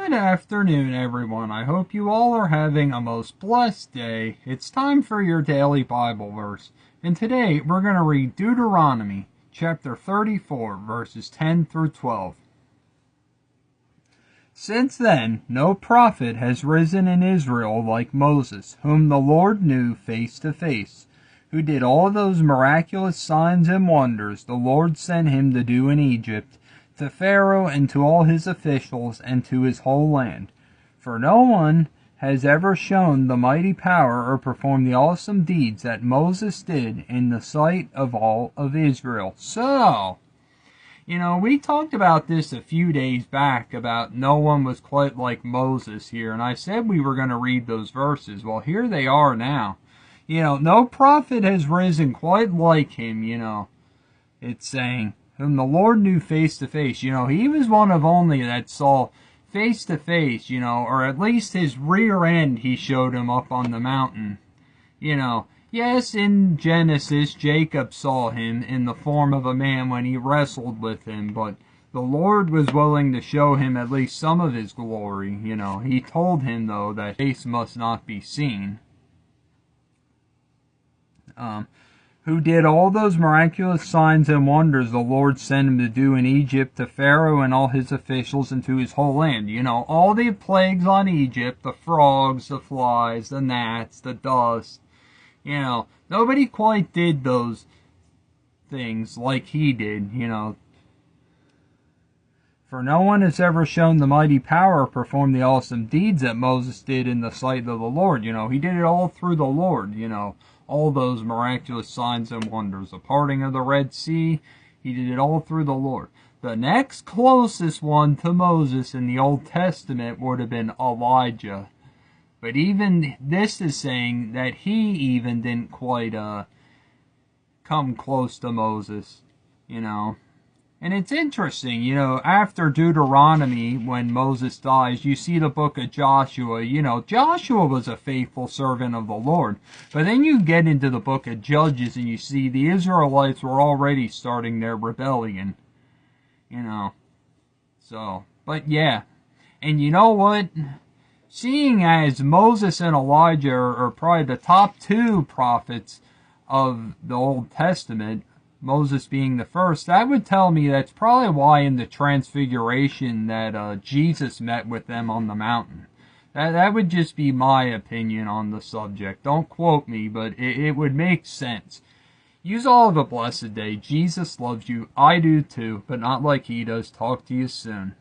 Good afternoon, everyone. I hope you all are having a most blessed day. It's time for your daily Bible verse. And today we're going to read Deuteronomy chapter 34, verses 10 through 12. Since then, no prophet has risen in Israel like Moses, whom the Lord knew face to face, who did all those miraculous signs and wonders the Lord sent him to do in Egypt, to Pharaoh and to all his officials and to his whole land. For no one has ever shown the mighty power or performed the awesome deeds that Moses did in the sight of all of Israel. So, we talked about this a few days back about no one was quite like Moses here, and I said we were going to read those verses. Well, here they are now. No prophet has risen quite like him, It's saying, whom the Lord knew face to face. He was one of only that saw face to face, or at least his rear end he showed him up on the mountain. Yes, in Genesis, Jacob saw him in the form of a man when he wrestled with him, but the Lord was willing to show him at least some of his glory. He told him, though, that face must not be seen. Who did all those miraculous signs and wonders the Lord sent him to do in Egypt, to Pharaoh and all his officials and to his whole land. All the plagues on Egypt, the frogs, the flies, the gnats, the dust. Nobody quite did those things like he did, For no one has ever shown the mighty power or performed the awesome deeds that Moses did in the sight of the Lord. He did it all through the Lord, all those miraculous signs and wonders. The parting of the Red Sea, he did it all through the Lord. The next closest one to Moses in the Old Testament would have been Elijah. But even this is saying that he even didn't quite come close to Moses, And it's interesting, after Deuteronomy, when Moses dies, you see the book of Joshua. Joshua was a faithful servant of the Lord. But then you get into the book of Judges and you see the Israelites were already starting their rebellion. But yeah. And you know what? Seeing as Moses and Elijah are probably the top two prophets of the Old Testament, Moses being the first, that would tell me that's probably why in the Transfiguration that Jesus met with them on the mountain. That would just be my opinion on the subject. Don't quote me, but it would make sense. Yous all have a blessed day. Jesus loves you. I do too, but not like he does. Talk to you soon.